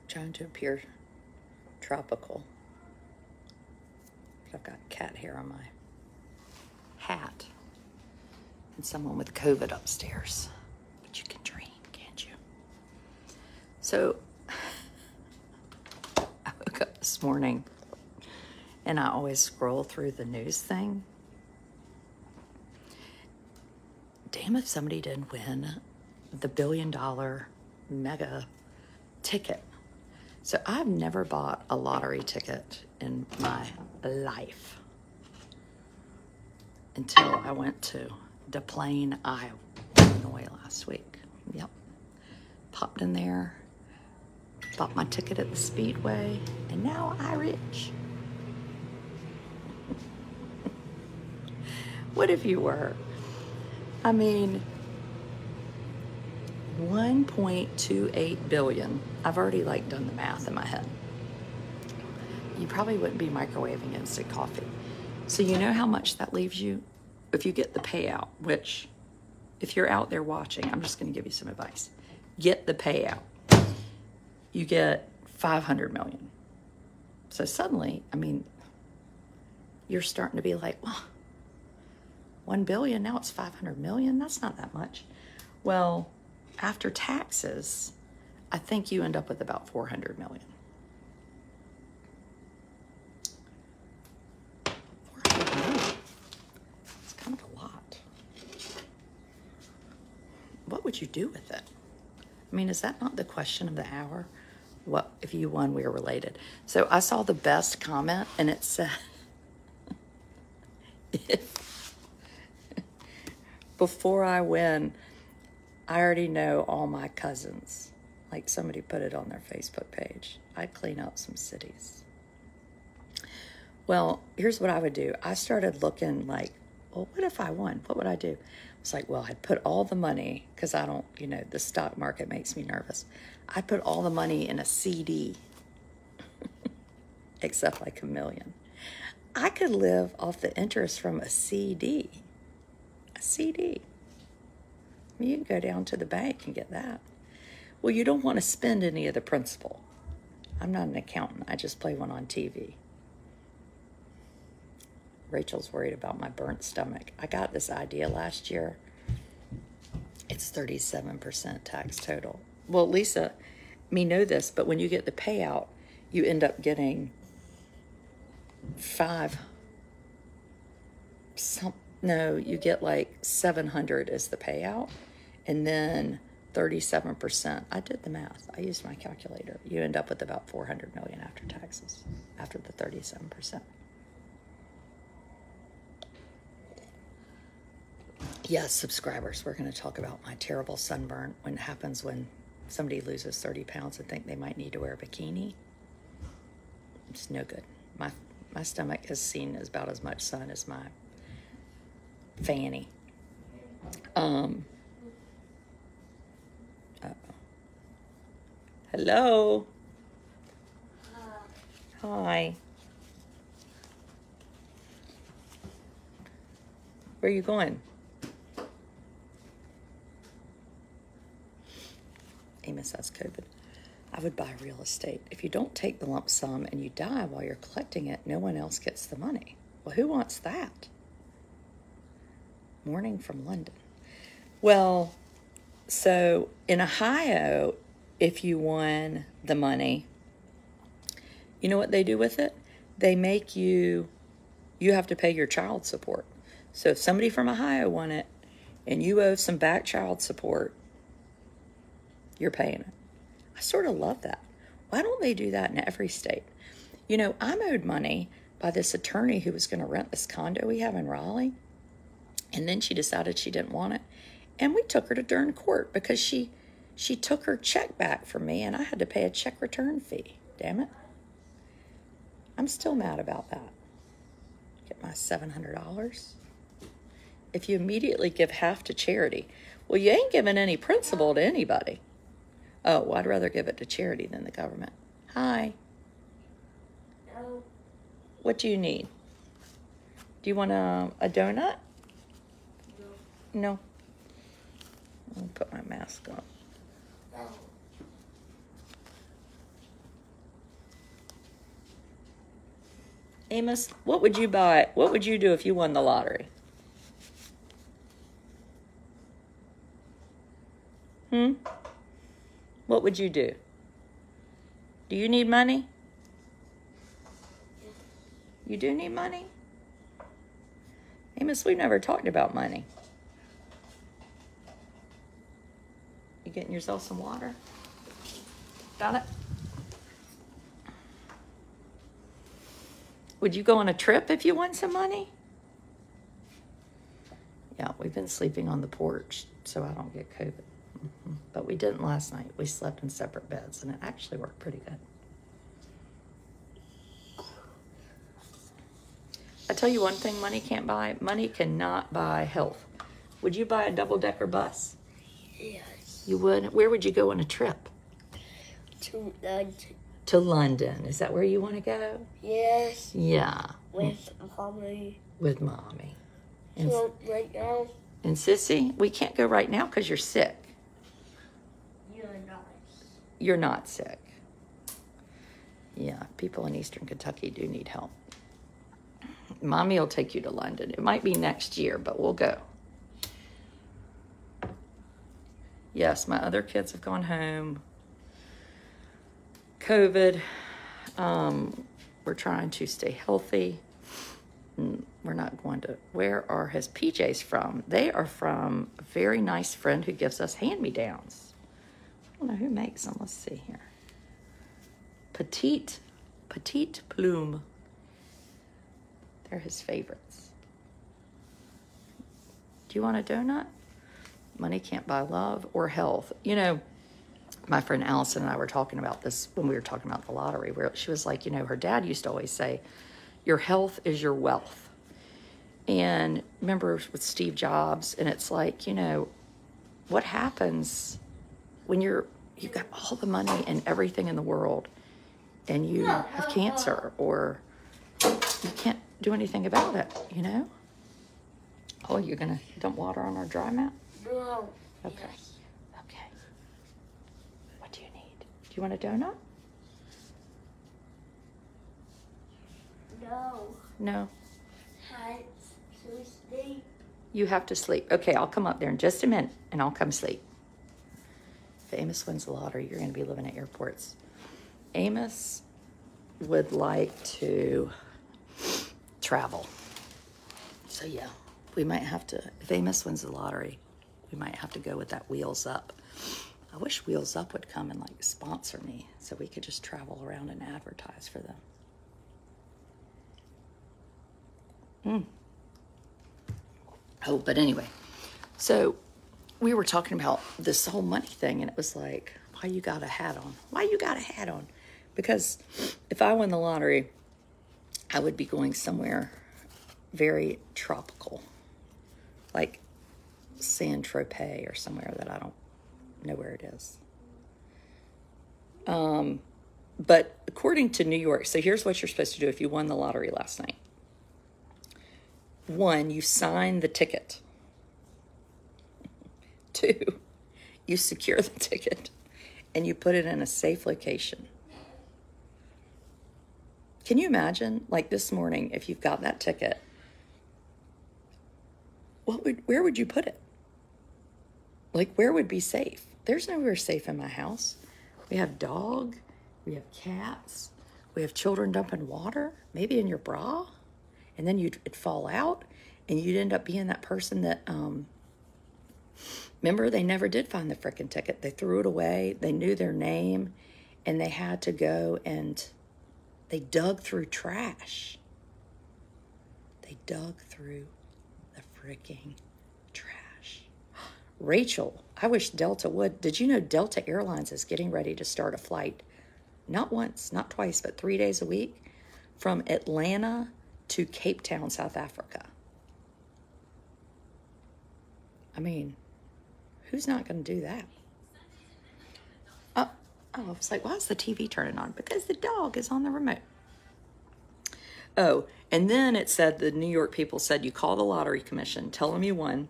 trying to appear tropical. But I've got cat hair on my hat. And someone with COVID upstairs. But you can dream, can't you? So, I woke up this morning and I always scroll through the news thing. Damn if somebody didn't win the $1 billion mega ticket. So I've never bought a lottery ticket in my life until I went to Des Plaines, Illinois last week. Yep. Popped in there, bought my ticket at the Speedway, and now I rich. What if you were? I mean, 1.28 billion. I've already done the math in my head. You probably wouldn't be microwaving instant coffee. So you know how much that leaves you if you get the payout, which if you're out there watching, I'm just going to give you some advice. Get the payout. You get 500 million. So suddenly, I mean, you're starting to be like, well, 1 billion, now it's 500 million. That's not that much. Well, after taxes, I think you end up with about 400 million. 400 million. It's kind of a lot. What would you do with it? I mean, is that not the question of the hour? What if you won, we are related? So I saw the best comment, and it said, before I win, I already know all my cousins. Like somebody put it on their Facebook page. I'd clean up some cities. Well, here's what I would do. I started looking like, well, what if I won? What would I do? It's like, well, I'd put all the money, because I don't, the stock market makes me nervous. I'd put all the money in a CD, except like $1 million. I could live off the interest from a CD. A CD. I mean, you can go down to the bank and get that. Well, you don't want to spend any of the principal. I'm not an accountant. I just play one on TV. Rachel's worried about my burnt stomach. I got this idea last year. It's 37% tax total. Well, Lisa, me know this, but when you get the payout, you end up getting you get like 700 is the payout, and then 37%. I did the math. I used my calculator. You end up with about 400 million after taxes, after the 37%. Yes, subscribers, we're going to talk about my terrible sunburn when it happens when somebody loses 30 pounds and think they might need to wear a bikini. It's no good. My stomach has seen about as much sun as my fanny. Hello. Hi. Where are you going? Amos has COVID. I would buy real estate. If you don't take the lump sum and you die while you're collecting it, no one else gets the money. Well, who wants that? Morning from London. Well, so in Ohio, if you won the money, you know what they do with it? They make you have to pay your child support. So if somebody from Ohio won it and you owe some back child support, you're paying it. I sort of love that. Why don't they do that in every state? I'm owed money by this attorney who was going to rent this condo we have in Raleigh. And then she decided she didn't want it. And we took her to darn court because she took her check back from me and I had to pay a check return fee. Damn it. I'm still mad about that. Get my $700. If you immediately give half to charity, well, you ain't giving any principal to anybody. Oh, well, I'd rather give it to charity than the government. Hi. No. What do you need? Do you want a donut? No. I'll put my mask on. No. Amos, what would you buy? What would you do if you won the lottery? What would you do? Do you need money? You do need money? Amos, we've never talked about money. You getting yourself some water? Got it? Would you go on a trip if you won some money? Yeah, we've been sleeping on the porch so I don't get COVID. But we didn't last night. We slept in separate beds, and it actually worked pretty good. I tell you one thing money can't buy. Money cannot buy health. Would you buy a double-decker bus? Yes. You would? Where would you go on a trip? To London. To London. Is that where you want to go? Yes. Yeah. With Mommy. With Mommy. And, So right now, and Sissy, we can't go right now because you're sick. you're not. You're not sick. Yeah, people in Eastern Kentucky do need help. Mommy will take you to London. It might be next year, but we'll go. Yes, my other kids have gone home. COVID. We're trying to stay healthy. We're not going to... Where are his PJs from? They are from a very nice friend who gives us hand-me-downs. I don't know who makes them. Let's see here. Petite Plume. They're his favorites. Do you want a donut? Money can't buy love or health. You know, my friend Allison and I were talking about this when we were talking about the lottery, where she was like, you know, her dad used to always say, your health is your wealth. And remember with Steve Jobs, and it's like, you know, what happens when you've got all the money and everything in the world and you have cancer or you can't do anything about it, you know? Oh, you're going to dump water on our dry mat? No. Okay. Okay. What do you need? Do you want a donut? No. No. Had to sleep. You have to sleep. Okay, I'll come up there in just a minute and I'll come sleep. If Amos wins the lottery, you're going to be living at airports. Amos would like to travel. So yeah, we might have to, if Amos wins the lottery, we might have to go with that Wheels Up. I wish Wheels Up would come and like sponsor me so we could just travel around and advertise for them. Oh, but anyway, so we were talking about this whole money thing, and it was like, why you got a hat on? Why you got a hat on? Because if I won the lottery, I would be going somewhere very tropical, like Saint-Tropez or somewhere that I don't know where it is. But according to New York, so here's what you're supposed to do if you won the lottery last night. 1, you sign the ticket. 2, you secure the ticket and you put it in a safe location. Can you imagine, like this morning, if you've got that ticket, where would you put it? Like, where would be safe? There's nowhere safe in my house. We have dog, we have cats, we have children dumping water, maybe in your bra, and then it'd fall out, and you'd end up being that person that, remember, they never did find the frickin' ticket. They threw it away. They knew their name, and they had to go and they dug through trash. They dug through the freaking trash. Rachel, I wish Delta would. Did you know Delta Airlines is getting ready to start a flight, not once, not twice, but 3 days a week, from Atlanta to Cape Town, South Africa? I mean, who's not going to do that? Oh, I was like, why is the TV turning on? Because the dog is on the remote. Oh, and then it said, the New York people said, you call the lottery commission, tell them you won,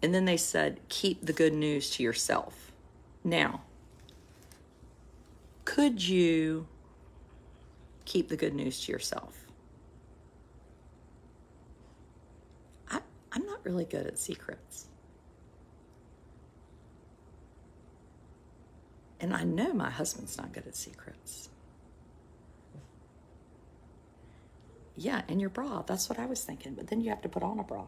and then they said, keep the good news to yourself. Now, could you keep the good news to yourself? really good at secrets. And I know my husband's not good at secrets. Yeah, in your bra. That's what I was thinking. But then you have to put on a bra.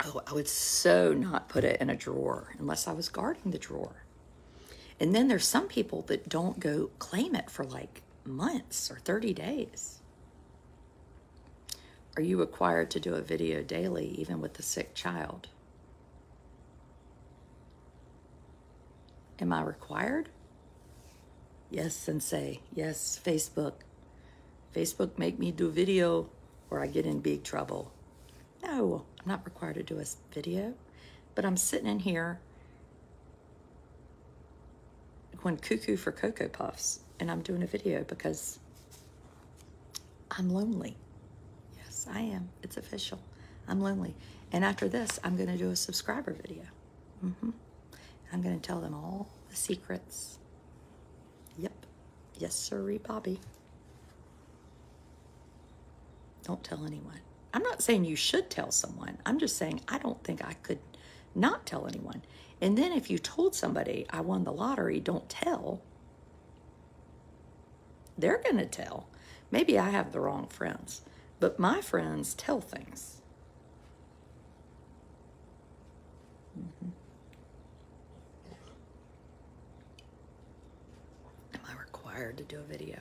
Oh, I would so not put it in a drawer unless I was guarding the drawer. And then there's some people that don't go claim it for like months or 30 days. Are you required to do a video daily, even with a sick child? Am I required? Yes, Sensei. Yes, Facebook. Facebook make me do video or I get in big trouble. No, I'm not required to do a video, but I'm sitting in here going cuckoo for Cocoa Puffs, and I'm doing a video because I'm lonely. Yes, I am. It's official. I'm lonely. And after this, I'm going to do a subscriber video. I'm going to tell them all the secrets. Yep. Yes, sirree, Bobby. Don't tell anyone. I'm not saying you should tell someone. I'm just saying I don't think I could not tell anyone. And then if you told somebody I won the lottery, don't tell. They're going to tell. Maybe I have the wrong friends, but my friends tell things. Am I required to do a video?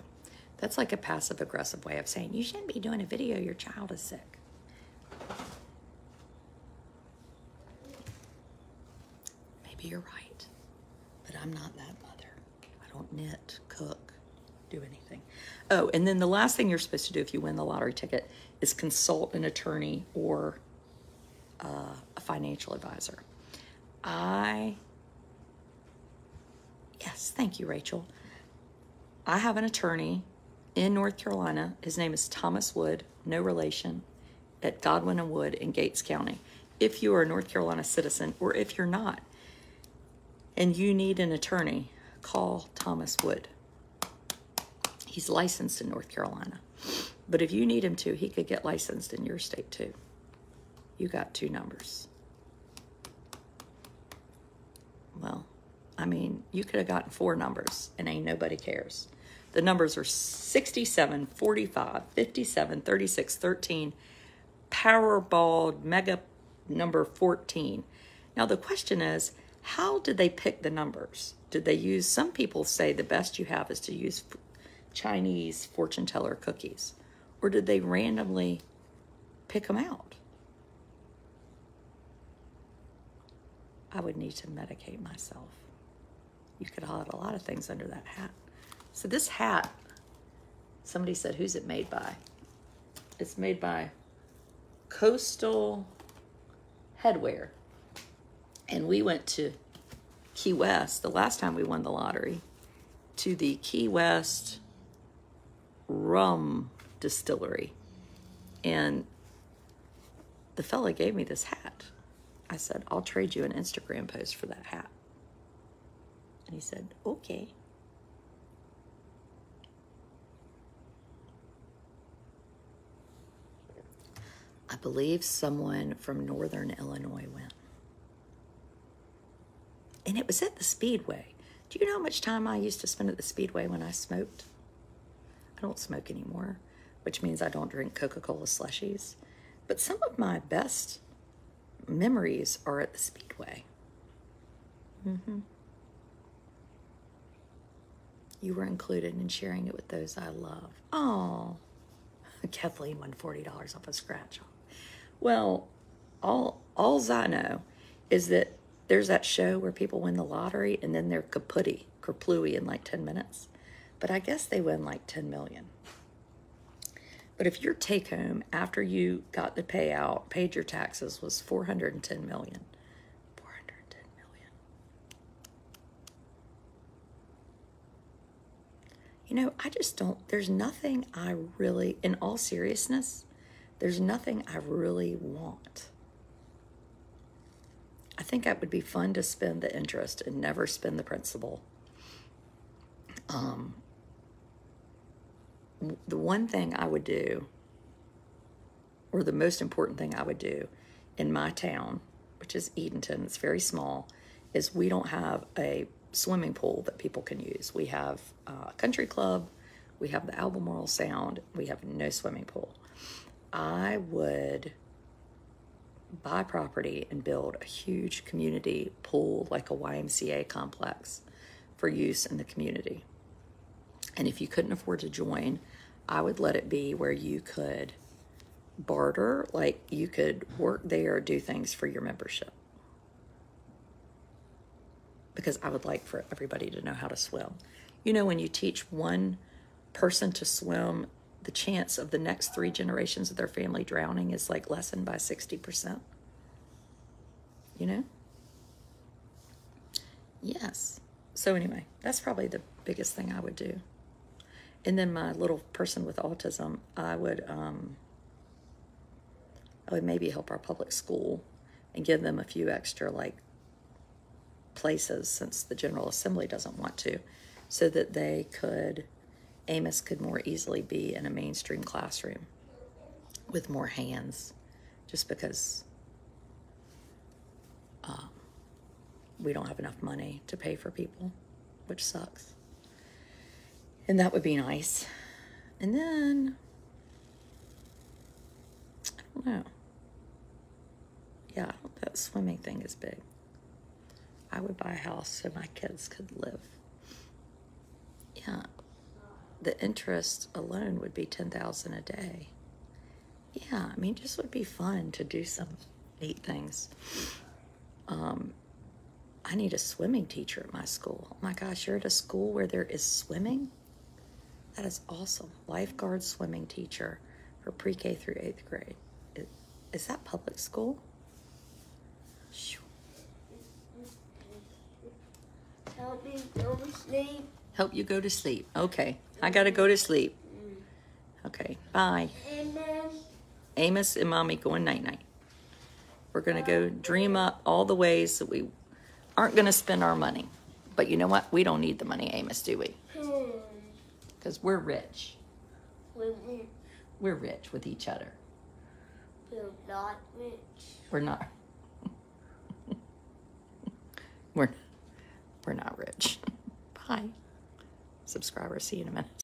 That's like a passive-aggressive way of saying, you shouldn't be doing a video, your child is sick. Maybe you're right, but I'm not that mother. I don't knit, cook, do anything. Oh, and then the last thing you're supposed to do if you win the lottery ticket is consult an attorney or a financial advisor. Yes, thank you, Rachel. I have an attorney in North Carolina. His name is Thomas Wood, no relation, at Godwin and Wood in Gates County. If you are a North Carolina citizen, or if you're not, and you need an attorney, call Thomas Wood. He's licensed in North Carolina. But if you need him to, he could get licensed in your state too. You got 2 numbers. Well, I mean, you could have gotten 4 numbers and ain't nobody cares. The numbers are 67, 45, 57, 36, 13, Powerball mega number 14. Now the question is, how did they pick the numbers? Did they use, some people say the best you have is to use Chinese fortune teller cookies. Or did they randomly pick them out? I would need to medicate myself. You could hide a lot of things under that hat. So this hat, somebody said, who's it made by? It's made by Coastal Headwear. And we went to Key West, the last time we won the lottery, to the Key West rum distillery. And the fella gave me this hat. I said, I'll trade you an Instagram post for that hat. And he said, okay. I believe someone from Northern Illinois went. And it was at the Speedway. Do you know how much time I used to spend at the Speedway when I smoked? I don't smoke anymore, which means I don't drink Coca-Cola slushies. But some of my best memories are at the Speedway. You were included in sharing it with those I love. Oh, Kathleen won $40 off a scratch. Well, all I know is that there's that show where people win the lottery and then they're kerplooey in like 10 minutes. But I guess they win like 10 million. But if your take home after you got the payout, paid your taxes, was 410 million. 410 million. You know, I just don't, there's nothing I really, in all seriousness, there's nothing I really want. I think it would be fun to spend the interest and never spend the principal. The one thing I would do or the most important thing I would do in my town, which is Edenton, it's very small, is we don't have a swimming pool that people can use. We have a country club, we have the Albemarle Sound, we have no swimming pool. I would buy property and build a huge community pool, like a YMCA complex, for use in the community. And if you couldn't afford to join, I would let it be where you could barter, like you could work there or do things for your membership. Because I would like for everybody to know how to swim. You know, when you teach one person to swim, the chance of the next 3 generations of their family drowning is like lessened by 60%. You know? Yes. So anyway, that's probably the biggest thing I would do. And then my little person with autism, I would maybe help our public school and give them a few extra like places, since the General Assembly doesn't want to, so that Amos could more easily be in a mainstream classroom with more hands, just because we don't have enough money to pay for people, which sucks. And that would be nice. And then, I don't know. Yeah, that swimming thing is big. I would buy a house so my kids could live. Yeah. The interest alone would be $10,000 a day. Yeah, I mean, just would be fun to do some neat things. I need a swimming teacher at my school. Oh my gosh, you're at a school where there is swimming? That is awesome. Lifeguard swimming teacher for pre-K through 8th grade. Is that public school? Help me go to sleep. Help you go to sleep. Okay, I gotta go to sleep. Okay, bye. Amos and Mommy going night-night. We're gonna go dream up all the ways that we aren't gonna spend our money. But you know what? We don't need the money, Amos, do we? Because we're rich. We're rich with each other. We're not rich. We're not. We're not rich. Bye. Subscribers, see you in a minute.